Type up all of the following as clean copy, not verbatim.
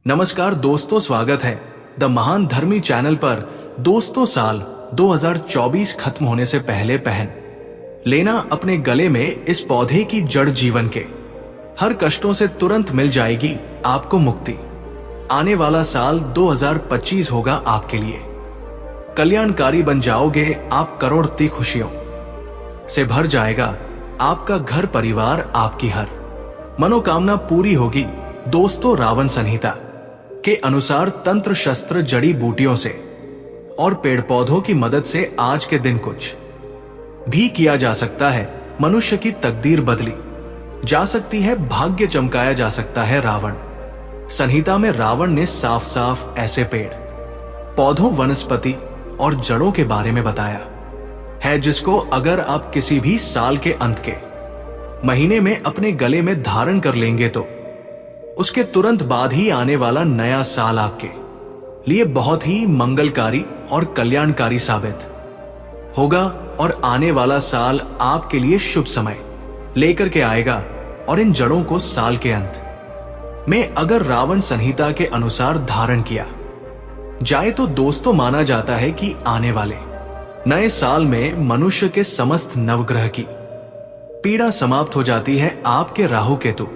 नमस्कार दोस्तों, स्वागत है द महान धर्मी चैनल पर। दोस्तों, साल 2024 खत्म होने से पहले पहन लेना अपने गले में इस पौधे की जड़। जीवन के हर कष्टों से तुरंत मिल जाएगी आपको मुक्ति। आने वाला साल 2025 होगा आपके लिए कल्याणकारी। बन जाओगे आप, करोड़ती खुशियों से भर जाएगा आपका घर परिवार। आपकी हर मनोकामना पूरी होगी दोस्तों। रावण संहिता के अनुसार तंत्र शस्त्र, जड़ी बूटियों से और पेड़ पौधों की मदद से आज के दिन कुछ भी किया जा सकता है। मनुष्य की तकदीर बदली जा सकती है, भाग्य चमकाया जा सकता है। रावण संहिता में रावण ने साफ साफ ऐसे पेड़ पौधों, वनस्पति और जड़ों के बारे में बताया है जिसको अगर आप किसी भी साल के अंत के महीने में अपने गले में धारण कर लेंगे तो उसके तुरंत बाद ही आने वाला नया साल आपके लिए बहुत ही मंगलकारी और कल्याणकारी साबित होगा। और आने वाला साल आपके लिए शुभ समय लेकर के आएगा। और इन जड़ों को साल के अंत में अगर रावण संहिता के अनुसार धारण किया जाए तो दोस्तों माना जाता है कि आने वाले नए साल में मनुष्य के समस्त नवग्रह की पीड़ा समाप्त हो जाती है। आपके राहु केतु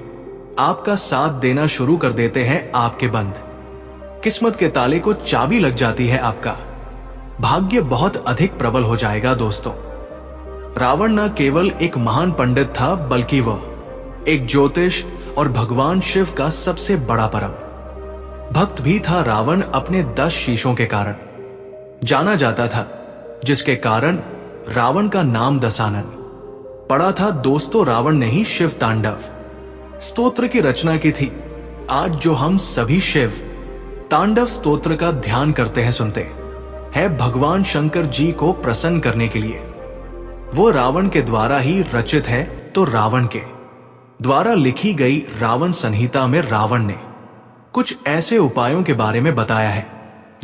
आपका साथ देना शुरू कर देते हैं। आपके बंद किस्मत के ताले को चाबी लग जाती है। आपका भाग्य बहुत अधिक प्रबल हो जाएगा दोस्तों। रावण न केवल एक महान पंडित था बल्कि वह एक ज्योतिष और भगवान शिव का सबसे बड़ा परम भक्त भी था। रावण अपने 10 शीशों के कारण जाना जाता था, जिसके कारण रावण का नाम दशानन पड़ा था दोस्तों। रावण ने ही शिव तांडव स्तोत्र की रचना की थी। आज जो हम सभी शिव तांडव स्तोत्र का ध्यान करते हैं, सुनते हैं, भगवान शंकर जी को प्रसन्न करने के लिए। वो रावण के द्वारा ही रचित है। तो रावण के द्वारा लिखी गई रावण संहिता में रावण ने कुछ ऐसे उपायों के बारे में बताया है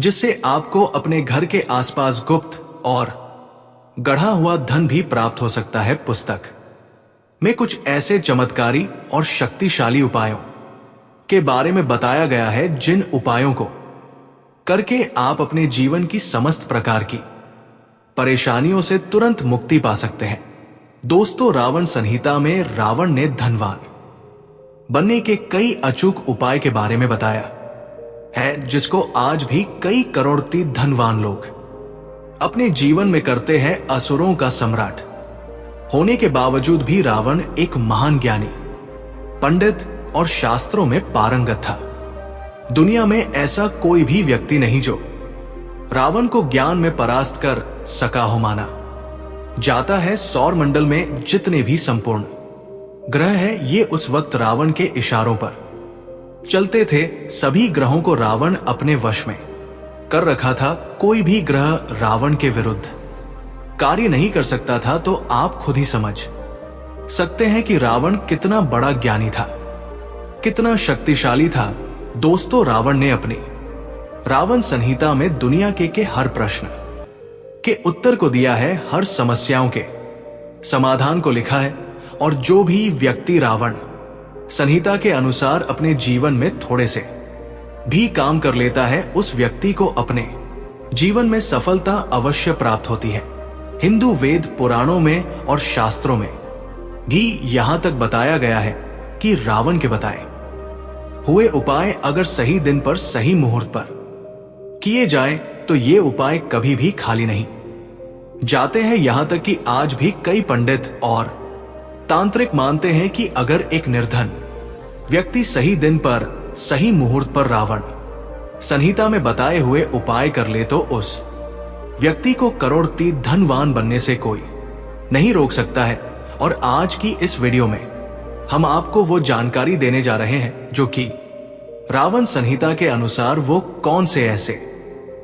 जिससे आपको अपने घर के आसपास गुप्त और गढ़ा हुआ धन भी प्राप्त हो सकता है। पुस्तक में कुछ ऐसे चमत्कारी और शक्तिशाली उपायों के बारे में बताया गया है जिन उपायों को करके आप अपने जीवन की समस्त प्रकार की परेशानियों से तुरंत मुक्ति पा सकते हैं। दोस्तों, रावण संहिता में रावण ने धनवान बनने के कई अचूक उपाय के बारे में बताया है जिसको आज भी कई करोड़ती धनवान लोग अपने जीवन में करते हैं। असुरों का सम्राट होने के बावजूद भी रावण एक महान ज्ञानी, पंडित और शास्त्रों में पारंगत था। दुनिया में ऐसा कोई भी व्यक्ति नहीं जो रावण को ज्ञान में परास्त कर सका हो। माना जाता है सौर मंडल में जितने भी संपूर्ण ग्रह हैं, ये उस वक्त रावण के इशारों पर चलते थे। सभी ग्रहों को रावण अपने वश में कर रखा था। कोई भी ग्रह रावण के विरुद्ध कार्य नहीं कर सकता था। तो आप खुद ही समझ सकते हैं कि रावण कितना बड़ा ज्ञानी था, कितना शक्तिशाली था। दोस्तों, रावण ने अपनी रावण संहिता में दुनिया के हर प्रश्न के उत्तर को दिया है, हर समस्याओं के समाधान को लिखा है। और जो भी व्यक्ति रावण संहिता के अनुसार अपने जीवन में थोड़े से भी काम कर लेता है, उस व्यक्ति को अपने जीवन में सफलता अवश्य प्राप्त होती है। हिंदू वेद पुराणों में और शास्त्रों में भी यहां तक बताया गया है कि रावण के बताए हुए उपाय अगर सही दिन पर, सही मुहूर्त पर किए जाएं तो ये उपाय कभी भी खाली नहीं जाते हैं। यहां तक कि आज भी कई पंडित और तांत्रिक मानते हैं कि अगर एक निर्धन व्यक्ति सही दिन पर, सही मुहूर्त पर रावण संहिता में बताए हुए उपाय कर ले तो उस व्यक्ति को करोड़ती धनवान बनने से कोई नहीं रोक सकता है। और आज की इस वीडियो में हम आपको वो जानकारी देने जा रहे हैं जो कि रावण संहिता के अनुसार वो कौन से ऐसे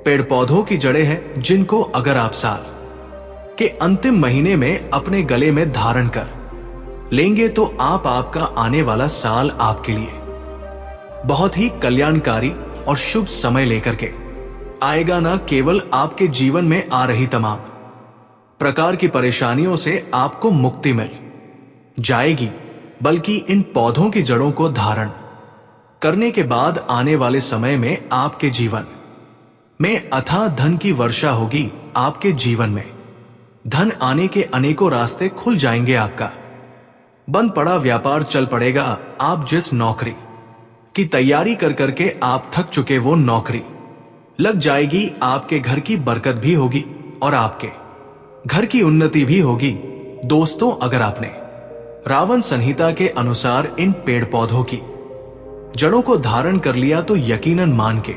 पेड़ पौधों की जड़ें हैं जिनको अगर आप साल के अंतिम महीने में अपने गले में धारण कर लेंगे तो आपका आने वाला साल आपके लिए बहुत ही कल्याणकारी और शुभ समय लेकर के आएगा। ना केवल आपके जीवन में आ रही तमाम प्रकार की परेशानियों से आपको मुक्ति मिल जाएगी, बल्कि इन पौधों की जड़ों को धारण करने के बाद आने वाले समय में आपके जीवन में अथाह धन की वर्षा होगी। आपके जीवन में धन आने के अनेकों रास्ते खुल जाएंगे। आपका बंद पड़ा व्यापार चल पड़ेगा। आप जिस नौकरी की तैयारी कर करके आप थक चुके, वो नौकरी लग जाएगी। आपके घर की बरकत भी होगी और आपके घर की उन्नति भी होगी। दोस्तों, अगर आपने रावण संहिता के अनुसार इन पेड़ पौधों की जड़ों को धारण कर लिया तो यकीनन मान के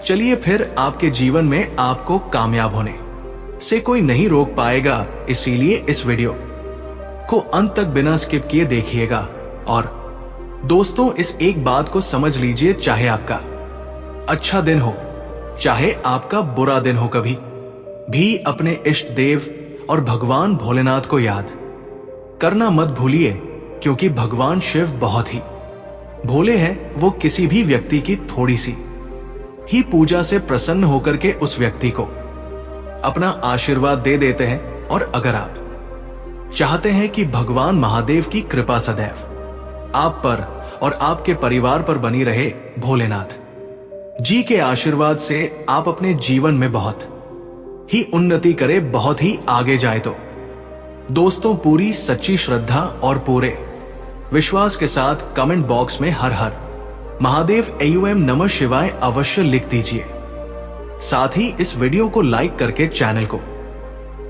चलिए, फिर आपके जीवन में आपको कामयाब होने से कोई नहीं रोक पाएगा। इसीलिए इस वीडियो को अंत तक बिना स्किप किए देखिएगा। और दोस्तों, इस एक बात को समझ लीजिए, चाहे आपका अच्छा दिन हो, चाहे आपका बुरा दिन हो, कभी भी अपने इष्ट देव और भगवान भोलेनाथ को याद करना मत भूलिए, क्योंकि भगवान शिव बहुत ही भोले हैं। वो किसी भी व्यक्ति की थोड़ी सी ही पूजा से प्रसन्न होकर के उस व्यक्ति को अपना आशीर्वाद दे देते हैं। और अगर आप चाहते हैं कि भगवान महादेव की कृपा सदैव आप पर और आपके परिवार पर बनी रहे, भोलेनाथ जी के आशीर्वाद से आप अपने जीवन में बहुत ही उन्नति करे, बहुत ही आगे जाए, तो दोस्तों पूरी सच्ची श्रद्धा और पूरे विश्वास के साथ कमेंट बॉक्स में हर हर महादेव एयुएम नमः शिवाय अवश्य लिख दीजिए। साथ ही इस वीडियो को लाइक करके चैनल को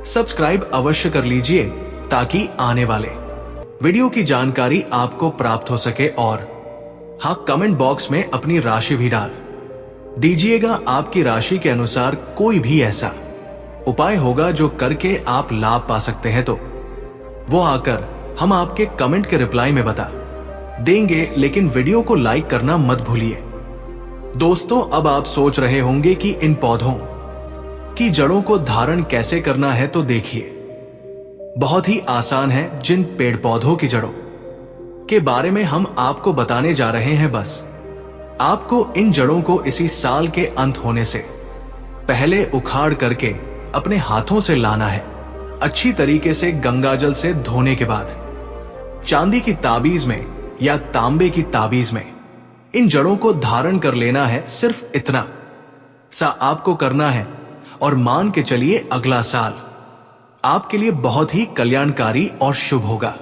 सब्सक्राइब अवश्य कर लीजिए, ताकि आने वाले वीडियो की जानकारी आपको प्राप्त हो सके। और हाँ, कमेंट बॉक्स में अपनी राशि भी डाल दीजिएगा। आपकी राशि के अनुसार कोई भी ऐसा उपाय होगा जो करके आप लाभ पा सकते हैं, तो वो आकर हम आपके कमेंट के रिप्लाई में बता देंगे। लेकिन वीडियो को लाइक करना मत भूलिए। दोस्तों, अब आप सोच रहे होंगे कि इन पौधों की जड़ों को धारण कैसे करना है, तो देखिए, बहुत ही आसान है। जिन पेड़ पौधों की जड़ों के बारे में हम आपको बताने जा रहे हैं, बस आपको इन जड़ों को इसी साल के अंत होने से पहले उखाड़ करके अपने हाथों से लाना है। अच्छी तरीके से गंगाजल से धोने के बाद चांदी की ताबीज में या तांबे की ताबीज में इन जड़ों को धारण कर लेना है। सिर्फ इतना सा आपको करना है और मान के चलिए, अगला साल आपके लिए बहुत ही कल्याणकारी और शुभ होगा।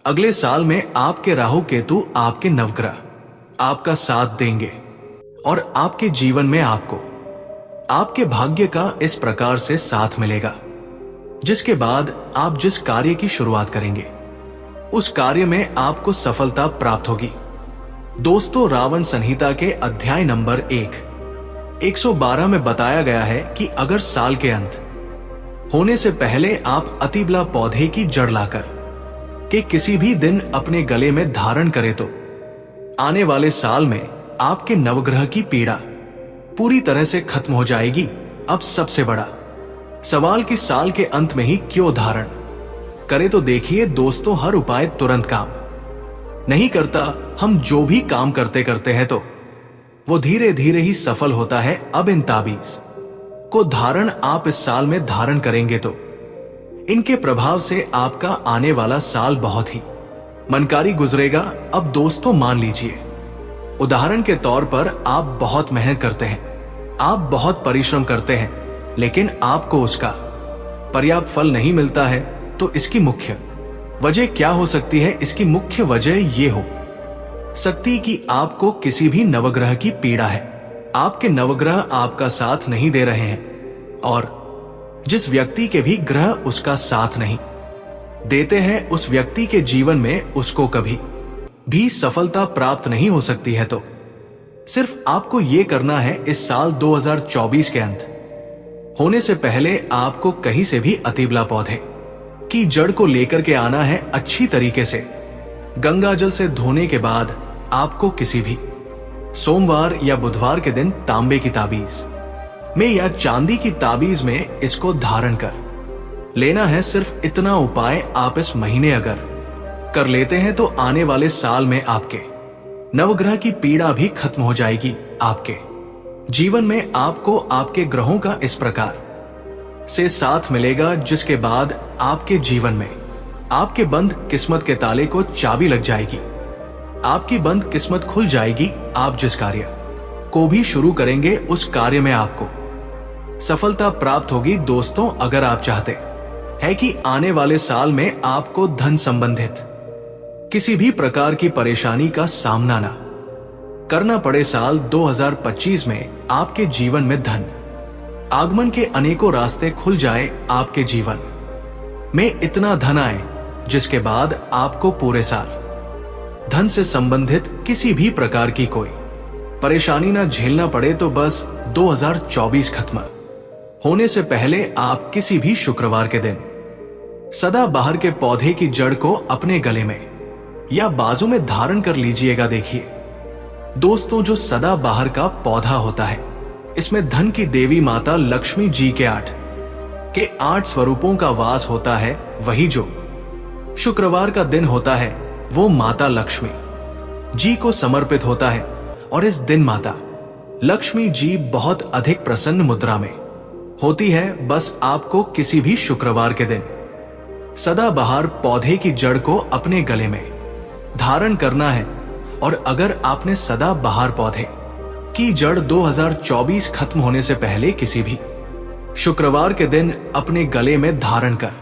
अगले साल में आपके राहु केतु, आपके नवग्रह आपका साथ देंगे और आपके जीवन में आपको आपके भाग्य का इस प्रकार से साथ मिलेगा, जिसके बाद आप जिस कार्य की शुरुआत करेंगे उस कार्य में आपको सफलता प्राप्त होगी। दोस्तों, रावण संहिता के अध्याय नंबर 112 में बताया गया है कि अगर साल के अंत होने से पहले आप अतिबला पौधे की जड़ लाकर के किसी भी दिन अपने गले में धारण करें, तो आने वाले साल में आपके नवग्रह की पीड़ा पूरी तरह से खत्म हो जाएगी। अब सबसे बड़ा सवाल कि साल के अंत में ही क्यों धारण करें, तो देखिए दोस्तों, हर उपाय तुरंत काम नहीं करता। हम जो भी काम करते करते हैं, तो वो धीरे धीरे ही सफल होता है। अब इन ताबीज को धारण आप इस साल में धारण करेंगे, तो इनके प्रभाव से आपका आने वाला साल बहुत ही मनकारी गुजरेगा। अब दोस्तों, मान लीजिए, उदाहरण के तौर पर आप बहुत मेहनत करते हैं, आप बहुत परिश्रम करते हैं, लेकिन आपको उसका पर्याप्त फल नहीं मिलता है, तो इसकी मुख्य वजह क्या हो सकती है? इसकी मुख्य वजह ये हो सकती कि आपको किसी भी नवग्रह की पीड़ा है। आपके नवग्रह आपका साथ नहीं दे रहे हैं, और जिस व्यक्ति के भी ग्रह उसका साथ नहीं देते हैं, उस व्यक्ति के जीवन में उसको कभी भी सफलता प्राप्त नहीं हो सकती है। तो सिर्फ आपको ये करना है, इस साल 2024 के अंत होने से पहले आपको कहीं से भी अतिबला पौधे की जड़ को लेकर के आना है। अच्छी तरीके से गंगाजल से धोने के बाद आपको किसी भी सोमवार या बुधवार के दिन तांबे की ताबीज में या चांदी की ताबीज में इसको धारण कर लेना है। सिर्फ इतना उपाय आप इस महीने अगर कर लेते हैं, तो आने वाले साल में आपके नवग्रह की पीड़ा भी खत्म हो जाएगी। आपके जीवन में आपको आपके ग्रहों का इस प्रकार से साथ मिलेगा, जिसके बाद आपके जीवन में आपके बंद किस्मत के ताले को चाबी लग जाएगी। आपकी बंद किस्मत खुल जाएगी। आप जिस कार्य को भी शुरू करेंगे उस कार्य में आपको सफलता प्राप्त होगी। दोस्तों, अगर आप चाहते हैं कि आने वाले साल में आपको धन संबंधित किसी भी प्रकार की परेशानी का सामना ना करना पड़े, साल 2025 में आपके जीवन में धन आगमन के अनेकों रास्ते खुल जाए। आपके जीवन में इतना धन आए जिसके बाद आपको पूरे साल धन से संबंधित किसी भी प्रकार की कोई परेशानी ना झेलना पड़े। तो बस 2024 खत्म होने से पहले आप किसी भी शुक्रवार के दिन सदाबहार के पौधे की जड़ को अपने गले में या बाजू में धारण कर लीजिएगा। देखिए दोस्तों, जो सदाबहार का पौधा होता है, इसमें धन की देवी माता लक्ष्मी जी के 8 स्वरूपों का वास होता है। वही जो शुक्रवार का दिन होता है वो माता लक्ष्मी जी को समर्पित होता है। और इस दिन माता लक्ष्मी जी बहुत अधिक प्रसन्न मुद्रा में होती है। बस आपको किसी भी शुक्रवार के दिन सदाबहार पौधे की जड़ को अपने गले में धारण करना है। और अगर आपने सदाबहार पौधे की जड़ 2024 खत्म होने से पहले किसी भी शुक्रवार के दिन अपने गले में धारण कर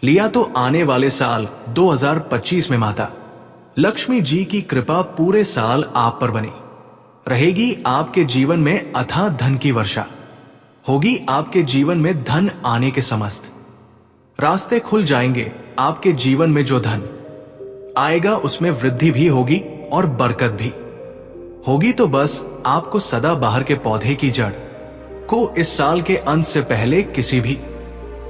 लिया तो आने वाले साल 2025 में माता लक्ष्मी जी की कृपा पूरे साल आप पर बनी रहेगी। आपके जीवन में अथाह धन की वर्षा होगी। आपके जीवन में धन आने के समस्त रास्ते खुल जाएंगे। आपके जीवन में जो धन आएगा उसमें वृद्धि भी होगी और बरकत भी होगी। तो बस आपको सदाबहार के पौधे की जड़ को इस साल के अंत से पहले किसी भी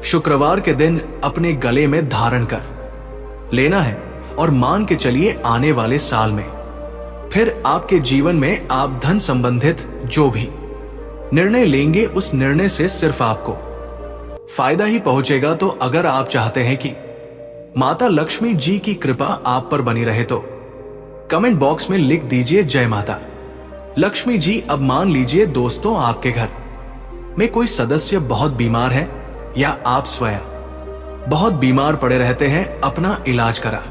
शुक्रवार के दिन अपने गले में धारण कर लेना है। और मान के चलिए आने वाले साल में फिर आपके जीवन में आप धन संबंधित जो भी निर्णय लेंगे उस निर्णय से सिर्फ आपको फायदा ही पहुंचेगा। तो अगर आप चाहते हैं कि माता लक्ष्मी जी की कृपा आप पर बनी रहे तो कमेंट बॉक्स में लिख दीजिए जय माता लक्ष्मी जी। अब मान लीजिए दोस्तों, आपके घर में कोई सदस्य बहुत बीमार है या आप स्वयं बहुत बीमार पड़े रहते हैं, अपना इलाज करा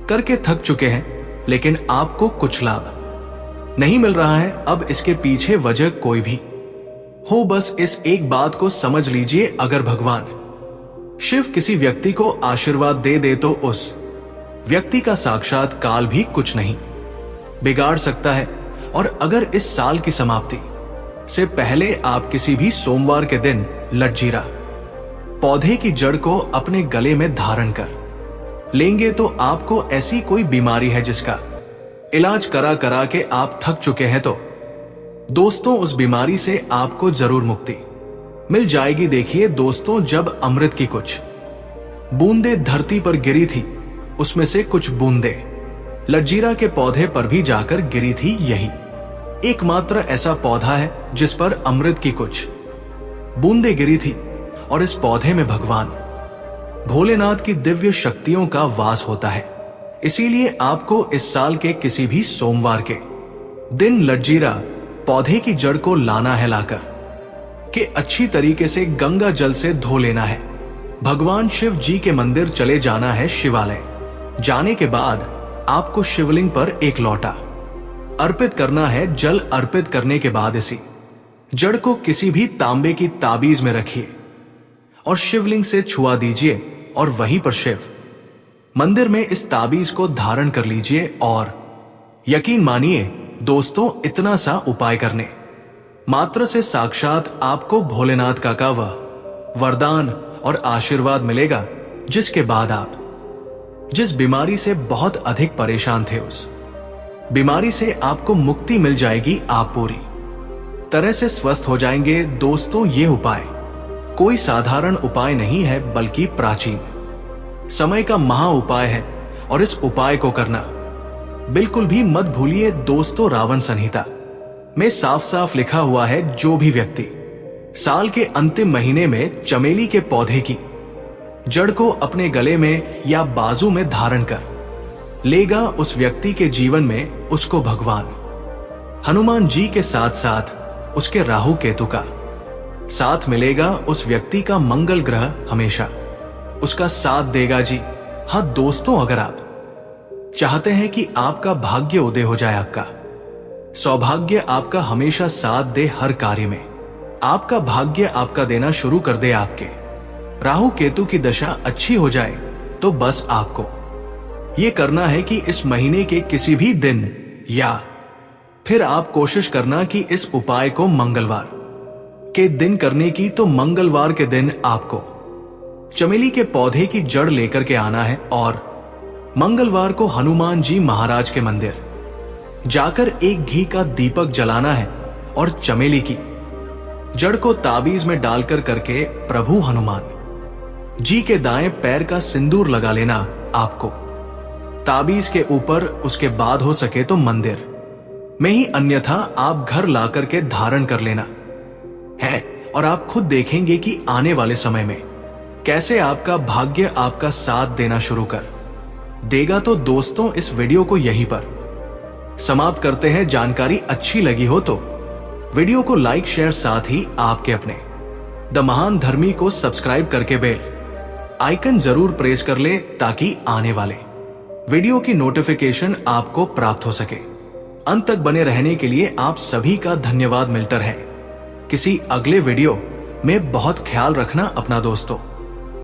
करके थक चुके हैं लेकिन आपको कुछ लाभ नहीं मिल रहा है। अब इसके पीछे वजह कोई भी हो, बस इस एक बात को समझ लीजिए, अगर भगवान शिव किसी व्यक्ति को आशीर्वाद दे दे तो उस व्यक्ति का साक्षात काल भी कुछ नहीं बिगाड़ सकता है। और अगर इस साल की समाप्ति से पहले आप किसी भी सोमवार के दिन लटजीरा पौधे की जड़ को अपने गले में धारण कर लेंगे तो आपको ऐसी कोई बीमारी है जिसका इलाज करा करा के आप थक चुके हैं, तो दोस्तों उस बीमारी से आपको जरूर मुक्ति मिल जाएगी। देखिए दोस्तों, जब अमृत की कुछ बूंदे धरती पर गिरी थी, उसमें से कुछ बूंदे लटजीरा के पौधे पर भी जाकर गिरी थी। यही एकमात्र ऐसा पौधा है जिस पर अमृत की कुछ बूंदे गिरी थी। और इस पौधे में भगवान भोलेनाथ की दिव्य शक्तियों का वास होता है। इसीलिए आपको इस साल के किसी भी सोमवार के दिन लटजीरा पौधे की जड़ को लाना है, लाकर के अच्छी तरीके से गंगा जल से धो लेना है। भगवान शिव जी के मंदिर चले जाना है। शिवालय जाने के बाद आपको शिवलिंग पर एक लोटा अर्पित करना है। जल अर्पित करने के बाद इसी जड़ को किसी भी तांबे की ताबीज में रखिए और शिवलिंग से छुआ दीजिए और वहीं पर शिव मंदिर में इस ताबीज को धारण कर लीजिए। और यकीन मानिए दोस्तों, इतना सा उपाय करने मात्र से साक्षात आपको भोलेनाथ का वह वरदान और आशीर्वाद मिलेगा, जिसके बाद आप जिस बीमारी से बहुत अधिक परेशान थे उस बीमारी से आपको मुक्ति मिल जाएगी। आप पूरी तरह से स्वस्थ हो जाएंगे। दोस्तों, ये उपाय कोई साधारण उपाय नहीं है, बल्कि प्राचीन समय का महा उपाय है। और इस उपाय को करना बिल्कुल भी मत भूलिए। दोस्तों, रावण संहिता में साफ साफ लिखा हुआ है, जो भी व्यक्ति साल के अंतिम महीने में चमेली के पौधे की जड़ को अपने गले में या बाजू में धारण कर लेगा, उस व्यक्ति के जीवन में उसको भगवान हनुमान जी के साथ साथ उसके राहु केतु का साथ मिलेगा। उस व्यक्ति का मंगल ग्रह हमेशा उसका साथ देगा जी। हाँ दोस्तों, अगर आप चाहते हैं कि आपका भाग्य उदय हो जाए, आपका सौभाग्य आपका हमेशा साथ दे हर कार्य में, आपका भाग्य आपका देना शुरू कर दे आपके, राहु केतु की दशा अच्छी हो जाए। तो बस आपको ये करना है कि इस महीने के किसी भी दिन या फिर आप कोशिश करना कि इस उपाय को मंगलवार के दिन करने की। तो मंगलवार के दिन आपको चमेली के पौधे की जड़ लेकर के आना है और मंगलवार को हनुमान जी महाराज के मंदिर जाकर एक घी का दीपक जलाना है और चमेली की जड़ को ताबीज में डालकर करके प्रभु हनुमान जी के दाएं पैर का सिंदूर लगा लेना आपको ताबीज के ऊपर। उसके बाद हो सके तो मंदिर में ही, अन्यथा आप घर ला करके धारण कर लेना है और आप खुद देखेंगे कि आने वाले समय में कैसे आपका भाग्य आपका साथ देना शुरू कर देगा। तो दोस्तों, इस वीडियो को यहीं पर समाप्त करते हैं। जानकारी अच्छी लगी हो तो वीडियो को लाइक शेयर, साथ ही आपके अपने द महान धर्मी को सब्सक्राइब करके बेल आइकन जरूर प्रेस कर ले ताकि आने वाले वीडियो की नोटिफिकेशन आपको प्राप्त हो सके। अंत तक बने रहने के लिए आप सभी का धन्यवाद। मिलता है किसी अगले वीडियो में। बहुत ख्याल रखना अपना दोस्तों।